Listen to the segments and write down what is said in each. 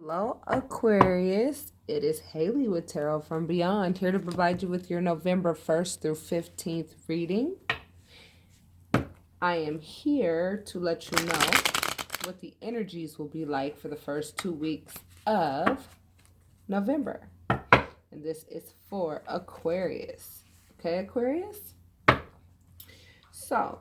Hello, Aquarius. It is Haley with Tarot from Beyond, here to provide you with your November 1st through 15th reading. I am here to let you know what the energies will be like for the first 2 weeks of November. And this is for Aquarius. Okay, Aquarius? So,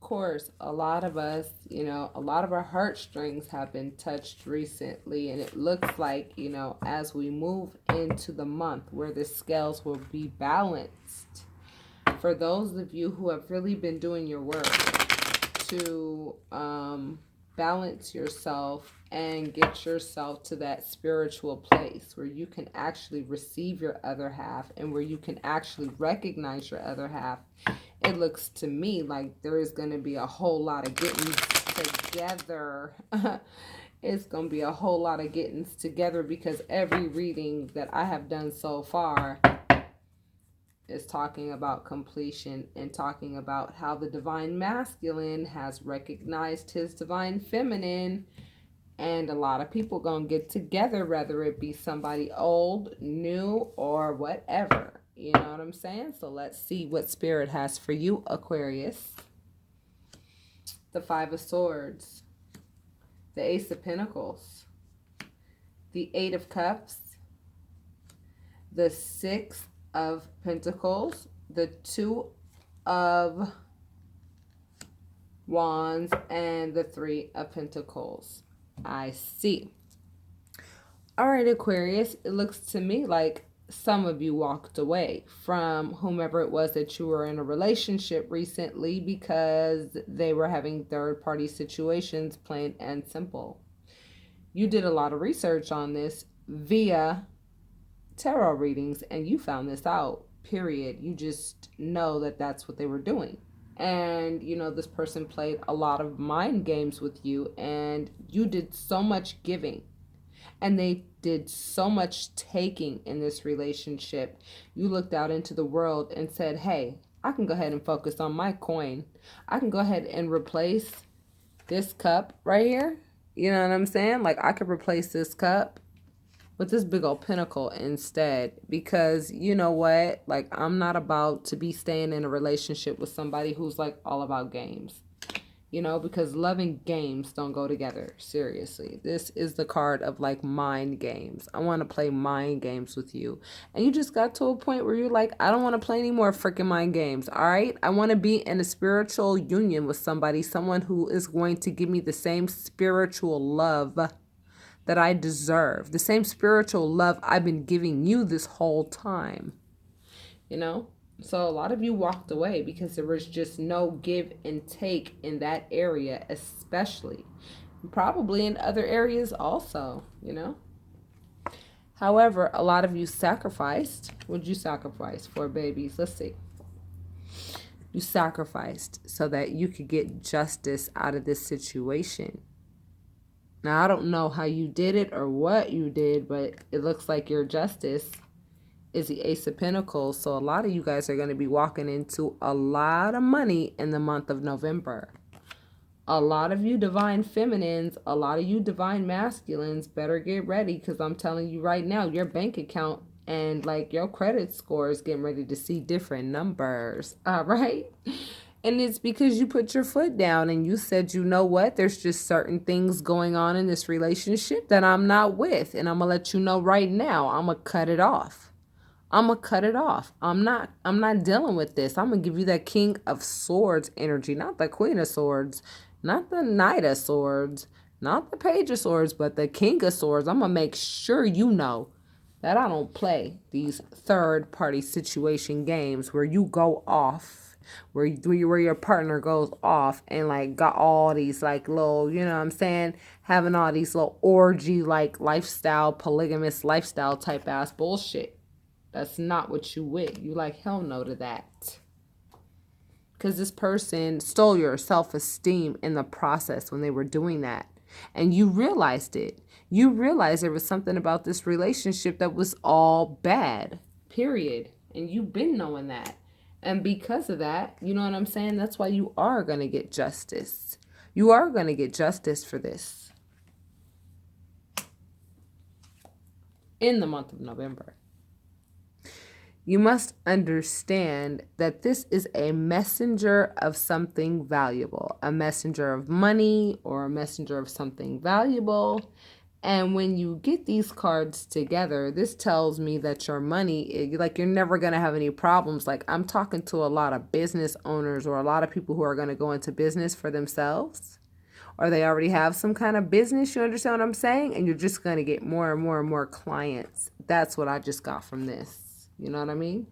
course, a lot of us, a lot of our heartstrings have been touched recently, and it looks like, as we move into the month where the scales will be balanced, for those of you who have really been doing your work to balance yourself and get yourself to that spiritual place where you can actually receive your other half and where you can actually recognize your other half, it looks to me like there is going to be a whole lot of getting together. It's going to be a whole lot of getting together because every reading that I have done so far is talking about completion and talking about how the divine masculine has recognized his divine feminine. And a lot of people going to get together, whether it be somebody old, new, or whatever. You know what I'm saying? So let's see what Spirit has for you, Aquarius. The Five of Swords. The Ace of Pentacles. The Eight of Cups. The Six of Pentacles. The Two of Wands. And the Three of Pentacles. I see. All right, Aquarius, it looks to me like some of you walked away from whomever it was that you were in a relationship recently because they were having third-party situations, plain and simple. You did a lot of research on this via tarot readings, and you found this out, period. You just know that that's what they were doing. And, this person played a lot of mind games with you, and you did so much giving. And they did so much taking in this relationship. You looked out into the world and said, hey, I can go ahead and focus on my coin. I can go ahead and replace this cup right here. You know what I'm saying? Like, I could replace this cup with this big old pentacle instead, because you know what, like, I'm not about to be staying in a relationship with somebody who's like all about games, because love and games don't go together. Seriously, this is the card of like mind games. I want to play mind games with you, and you just got to a point where you're like, I don't want to play any more freaking mind games. All right, I want to be in a spiritual union with somebody, someone who is going to give me the same spiritual love that I deserve, the same spiritual love I've been giving you this whole time. So a lot of you walked away because there was just no give and take in that area, especially. Probably in other areas also. However, a lot of you sacrificed. What did you sacrifice for, babies? Let's see. You sacrificed so that you could get justice out of this situation. Now, I don't know how you did it or what you did, but it looks like your justice is the Ace of Pentacles. So a lot of you guys are going to be walking into a lot of money in the month of November. A lot of you divine feminines, a lot of you divine masculines better get ready, because I'm telling you right now, your bank account and like your credit score is getting ready to see different numbers. All right. And it's because you put your foot down and you said, you know what, there's just certain things going on in this relationship that I'm not with. And I'm going to let you know right now, I'm going to cut it off. I'm going to cut it off. I'm not dealing with this. I'm going to give you that King of Swords energy, not the Queen of Swords, not the Knight of Swords, not the Page of Swords, but the King of Swords. I'm going to make sure you know that I don't play these third-party situation games where you go off, where your partner goes off and like got all these like little, you know what I'm saying, having all these little orgy like lifestyle, polygamous lifestyle type ass bullshit. That's not what you with. You like, hell no to that. Because this person stole your self-esteem in the process when they were doing that. And you realized it. You realized there was something about this relationship that was all bad. Period. And you've been knowing that. And because of that, you know what I'm saying? That's why you are going to get justice. You are going to get justice for this. in the month of November. You must understand that this is a messenger of something valuable, a messenger of money or a messenger of something valuable. And when you get these cards together, this tells me that your money, like you're never going to have any problems. Like I'm talking to a lot of business owners or a lot of people who are going to go into business for themselves, or they already have some kind of business. You understand what I'm saying? And you're just going to get more and more and more clients. That's what I just got from this. You know what I mean?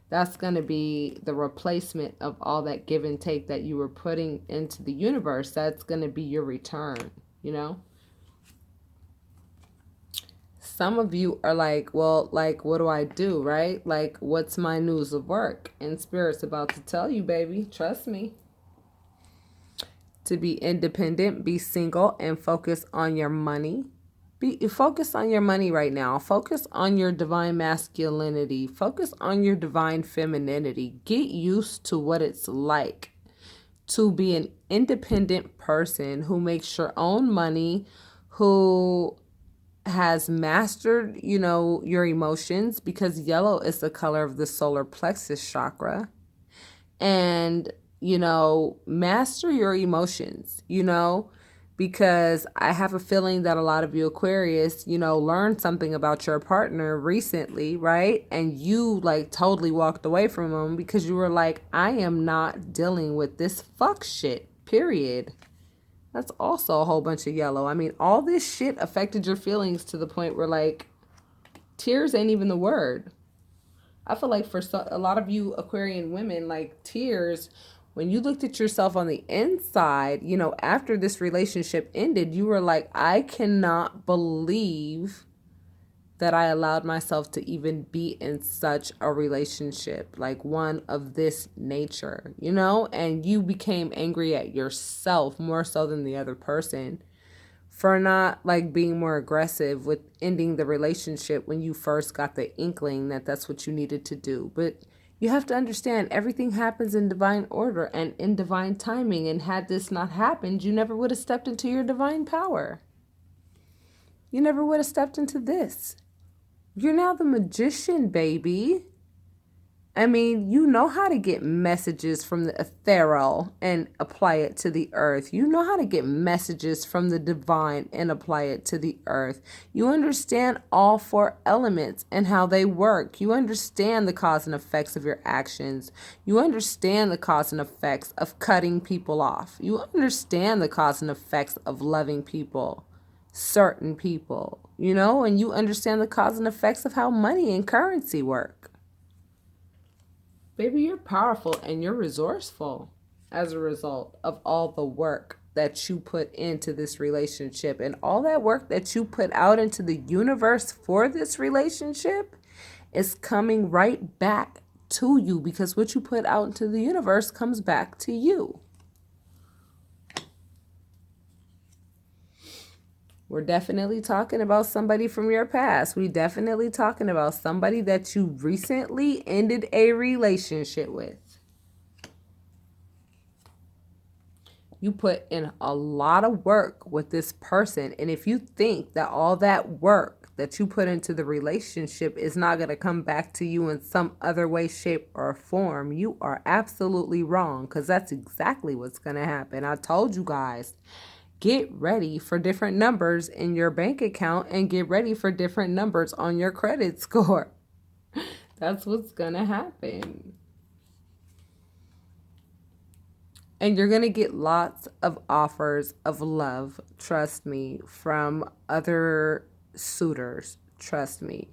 That's going to be the replacement of all that give and take that you were putting into the universe. That's going to be your return, you know? Some of you are like, well, like, what do I do, right? Like, what's my news of work? And Spirit's about to tell you, baby. Trust me. To be independent, be single, and focus on your money. Focus on your money right now. Focus on your divine masculinity. Focus on your divine femininity. Get used to what it's like to be an independent person who makes your own money, who has mastered, your emotions, because yellow is the color of the solar plexus chakra. And, master your emotions, because I have a feeling that a lot of you Aquarius, learned something about your partner recently, right? And you like totally walked away from them because you were like, I am not dealing with this fuck shit, period. That's also a whole bunch of yellow. I mean, all this shit affected your feelings to the point where like tears ain't even the word. I feel like for a lot of you Aquarian women, like tears, when you looked at yourself on the inside, after this relationship ended, you were like, I cannot believe that I allowed myself to even be in such a relationship, like one of this nature, and you became angry at yourself more so than the other person for not like being more aggressive with ending the relationship when you first got the inkling that that's what you needed to do. But you have to understand everything happens in divine order and in divine timing. And had this not happened, you never would have stepped into your divine power. You never would have stepped into this. You're now the magician, baby. I mean, you know how to get messages from the ethereal and apply it to the earth. You know how to get messages from the divine and apply it to the earth. You understand all four elements and how they work. You understand the cause and effects of your actions. You understand the cause and effects of cutting people off. You understand the cause and effects of loving people, certain people, and you understand the cause and effects of how money and currency work. Baby, you're powerful and you're resourceful as a result of all the work that you put into this relationship, and all that work that you put out into the universe for this relationship is coming right back to you, because what you put out into the universe comes back to you. We're definitely talking about somebody from your past. We're definitely talking about somebody that you recently ended a relationship with. You put in a lot of work with this person. And if you think that all that work that you put into the relationship is not going to come back to you in some other way, shape, or form, you are absolutely wrong, because that's exactly what's going to happen. I told you guys. Get ready for different numbers in your bank account and get ready for different numbers on your credit score. That's what's going to happen. And you're going to get lots of offers of love, trust me, from other suitors, trust me.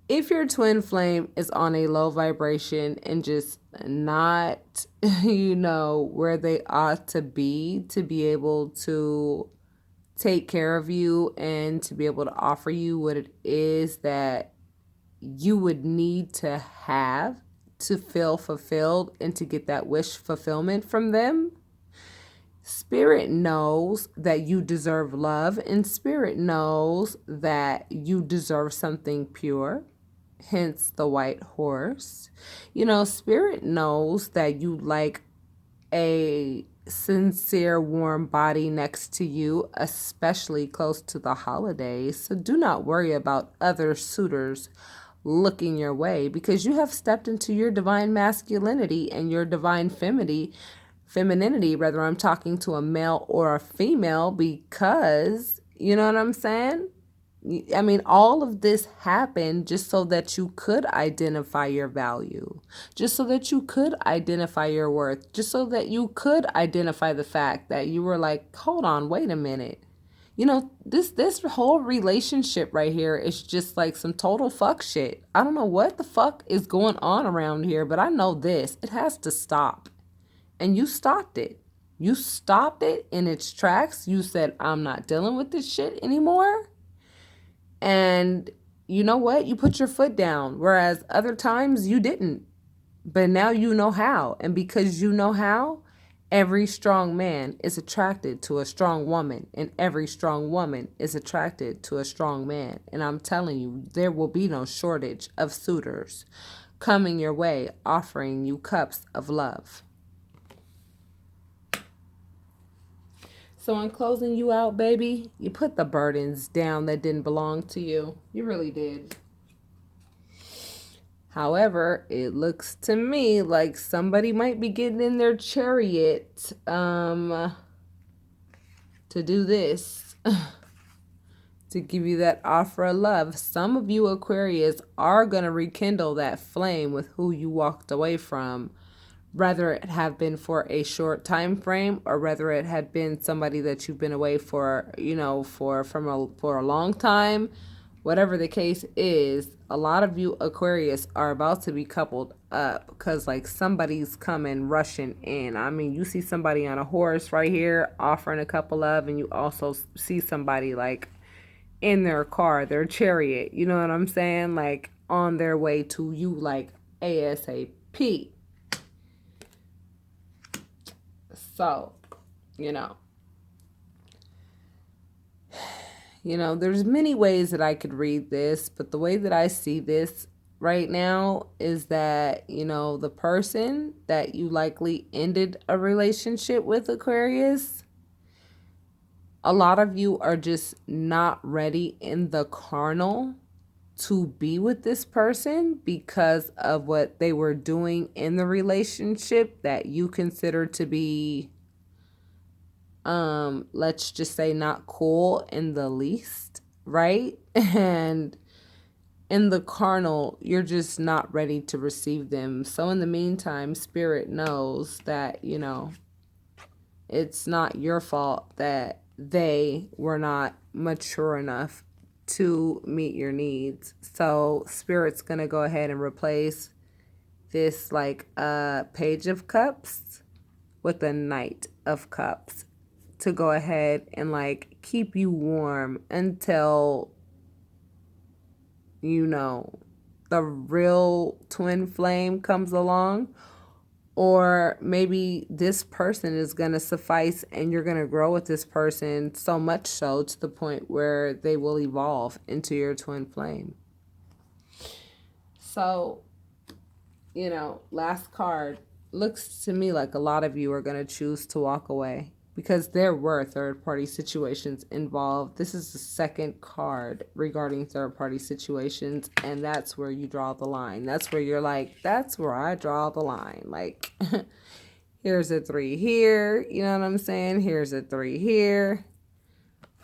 If your twin flame is on a low vibration and just not, where they ought to be able to take care of you and to be able to offer you what it is that you would need to have to feel fulfilled and to get that wish fulfillment from them, Spirit knows that you deserve love, and Spirit knows that you deserve something pure. Hence the white horse. Spirit knows that you like a sincere, warm body next to you, especially close to the holidays. So do not worry about other suitors looking your way because you have stepped into your divine masculinity and your divine femininity, whether I'm talking to a male or a female, because you know what I'm saying? I mean, all of this happened just so that you could identify your value, just so that you could identify your worth, just so that you could identify the fact that you were like, hold on, wait a minute. You know, this whole relationship right here is just like some total fuck shit. I don't know what the fuck is going on around here, but I know this. It has to stop. And you stopped it. You stopped it in its tracks. You said, I'm not dealing with this shit anymore. And you know what? You put your foot down, whereas other times you didn't. But now you know how. And because you know how, every strong man is attracted to a strong woman, and every strong woman is attracted to a strong man. And I'm telling you, there will be no shortage of suitors coming your way, offering you cups of love. So in closing you out, baby, you put the burdens down that didn't belong to you. You really did. However, it looks to me like somebody might be getting in their chariot to do this. To give you that offer of love. Some of you Aquarius are going to rekindle that flame with who you walked away from, whether it have been for a short time frame or whether it had been somebody that you've been away for, you know, for a long time. Whatever the case is, a lot of you Aquarius are about to be coupled up because like somebody's coming rushing in. I mean, you see somebody on a horse right here offering a couple of, and you also see somebody like in their car, their chariot, you know what I'm saying? Like on their way to you like ASAP. So, you know, there's many ways that I could read this, but the way that I see this right now is that, you know, the person that you likely ended a relationship with, Aquarius, a lot of you are just not ready in the carnal to be with this person because of what they were doing in the relationship that you consider to be let's just say not cool in the least, right? And in the carnal, you're just not ready to receive them. So in the meantime, spirit knows that, you know, it's not your fault that they were not mature enough to meet your needs. So spirit's going to go ahead and replace this like page of cups with a knight of cups to go ahead and like keep you warm until, you know, the real twin flame comes along. Or maybe this person is going to suffice and you're going to grow with this person so much so to the point where they will evolve into your twin flame. So, you know, last card, looks to me like a lot of you are going to choose to walk away because there were third-party situations involved. This is the second card regarding third-party situations, and that's where you draw the line. That's where you're like, that's where I draw the line. Like, here's a 3 here, you know what I'm saying? Here's a 3 here.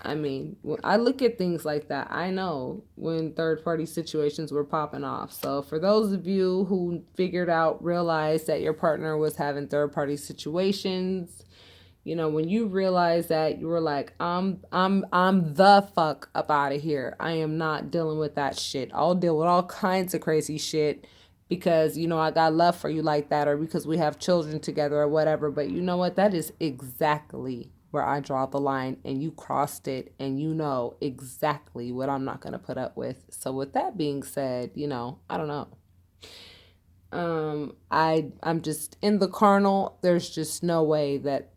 I mean, when I look at things like that, I know when third-party situations were popping off. So for those of you who realized that your partner was having third-party situations, you know, when you realize that, you were like, I'm the fuck up out of here. I am not dealing with that shit. I'll deal with all kinds of crazy shit because, you know, I got love for you like that, or because we have children together or whatever. But you know what? That is exactly where I draw the line, and you crossed it, and you know exactly what I'm not going to put up with. So with that being said, you know, I don't know. I'm just in the carnal. There's just no way that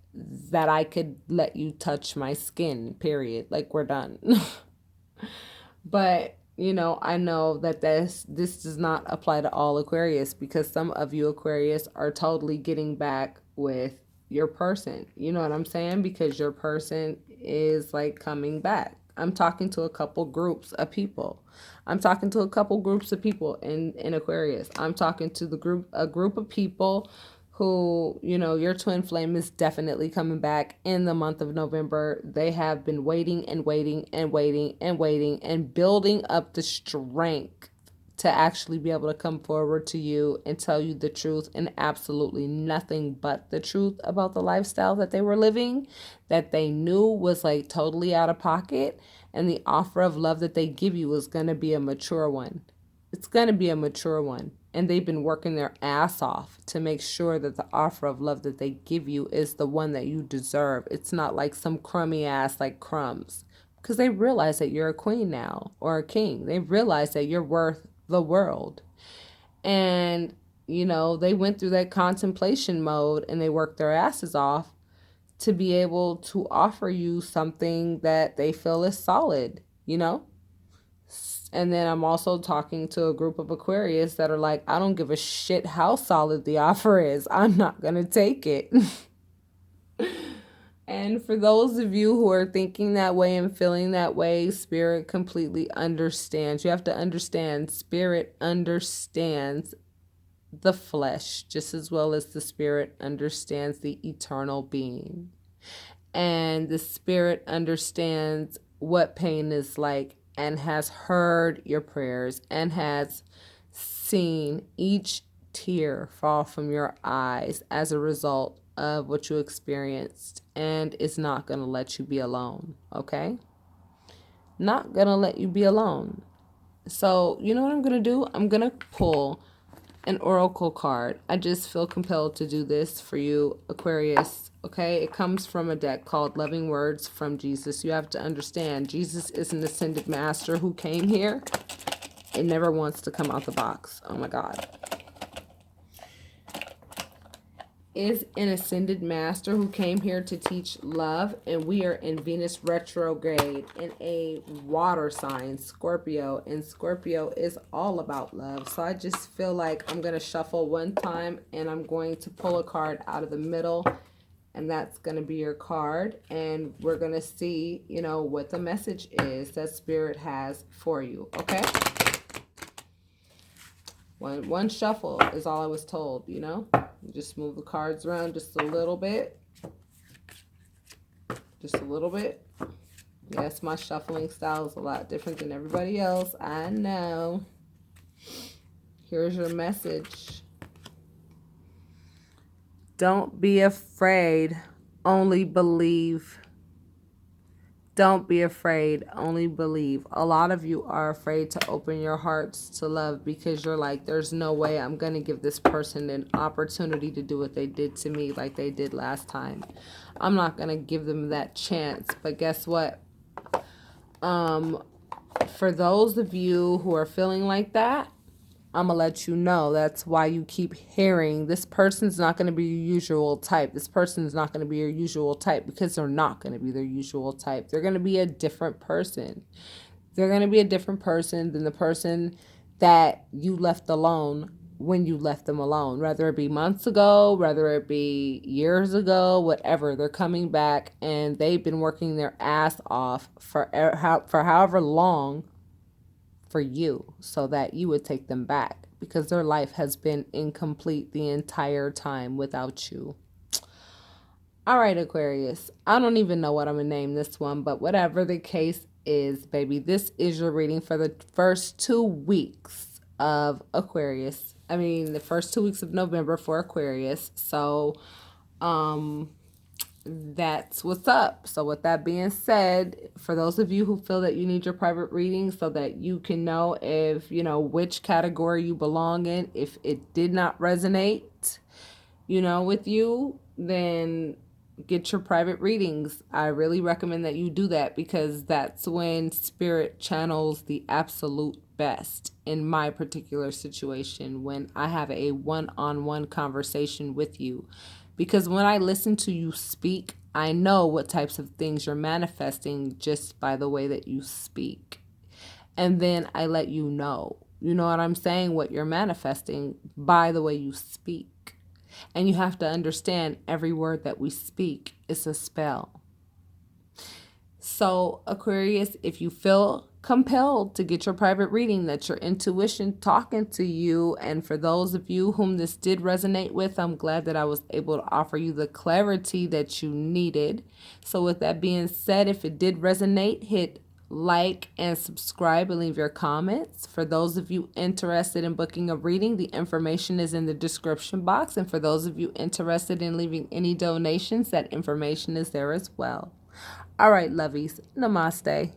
I could let you touch my skin, period. Like, we're done. But, you know, I know that this does not apply to all Aquarius because some of you Aquarius are totally getting back with your person. You know what I'm saying? Because your person is like coming back. I'm talking to a couple groups of people. I'm talking to a couple groups of people in Aquarius. I'm talking to a group of people who, you know, your twin flame is definitely coming back in the month of November. They have been waiting and waiting and waiting and waiting and building up the strength to actually be able to come forward to you and tell you the truth and absolutely nothing but the truth about the lifestyle that they were living, that they knew was like totally out of pocket. And the offer of love that they give you is going to be a mature one. It's going to be a mature one. And they've been working their ass off to make sure that the offer of love that they give you is the one that you deserve. It's not like some crummy ass like crumbs. Because they realize that you're a queen now or a king. They realize that you're worth the world. And, you know, they went through that contemplation mode and they worked their asses off to be able to offer you something that they feel is solid, you know? And then I'm also talking to a group of Aquarius that are like, I don't give a shit how solid the offer is. I'm not going to take it. And for those of you who are thinking that way and feeling that way, Spirit completely understands. You have to understand, Spirit understands the flesh just as well as the Spirit understands the eternal being. And the Spirit understands what pain is like and has heard your prayers and has seen each tear fall from your eyes as a result of what you experienced, and is not going to let you be alone, okay? Not going to let you be alone. So, you know what I'm going to do? I'm going to pull an oracle card. I just feel compelled to do this for you, Aquarius, okay? It comes from a deck called Loving Words from Jesus. You have to understand, Jesus is an ascended master who came here and never wants to come out the box. Oh my God. Is an ascended master who came here to teach love, and we are in Venus retrograde in a water sign, Scorpio, and Scorpio is all about love. So I just feel like I'm going to shuffle one time and I'm going to pull a card out of the middle, and that's going to be your card, and we're going to see, you know, what the message is that Spirit has for you, okay? One shuffle is all I was told, you know? Just move the cards around just a little bit. Just a little bit. Yes, my shuffling style is a lot different than everybody else. I know. Here's your message. Don't be afraid. Only believe. Don't be afraid, only believe. A lot of you are afraid to open your hearts to love because you're like, there's no way I'm going to give this person an opportunity to do what they did to me like they did last time. I'm not going to give them that chance. But guess what? For those of you who are feeling like that, I'm going to let you know that's why you keep hearing this person's not going to be your usual type. This person's not going to be your usual type because they're not going to be their usual type. They're going to be a different person. They're going to be a different person than the person that you left alone when you left them alone. Whether it be months ago, whether it be years ago, whatever. They're coming back and they've been working their ass off for however long for you so that you would take them back because their life has been incomplete the entire time without you. All right, Aquarius. I don't even know what I'm going to name this one, but whatever the case is, baby, this is your reading for the first 2 weeks of Aquarius. I mean, the first 2 weeks of November for Aquarius. So, that's what's up. So with that being said, for those of you who feel that you need your private reading so that you can know if, you know, which category you belong in, if it did not resonate, you know, with you, then get your private readings. I really recommend that you do that because that's when Spirit channels the absolute best in my particular situation, when I have a one-on-one conversation with you. Because when I listen to you speak, I know what types of things you're manifesting just by the way that you speak. And then I let you know what I'm saying, what you're manifesting by the way you speak. And you have to understand every word that we speak is a spell. So, Aquarius, if you feel compelled to get your private reading, that your intuition talking to you, and for those of you whom this did resonate with, I'm glad that I was able to offer you the clarity that you needed. So with that being said, if it did resonate, hit like and subscribe and leave your comments. For those of you interested in booking a reading, the information is in the description box. And for those of you interested in leaving any donations, that information is there as well. All right, lovies. Namaste.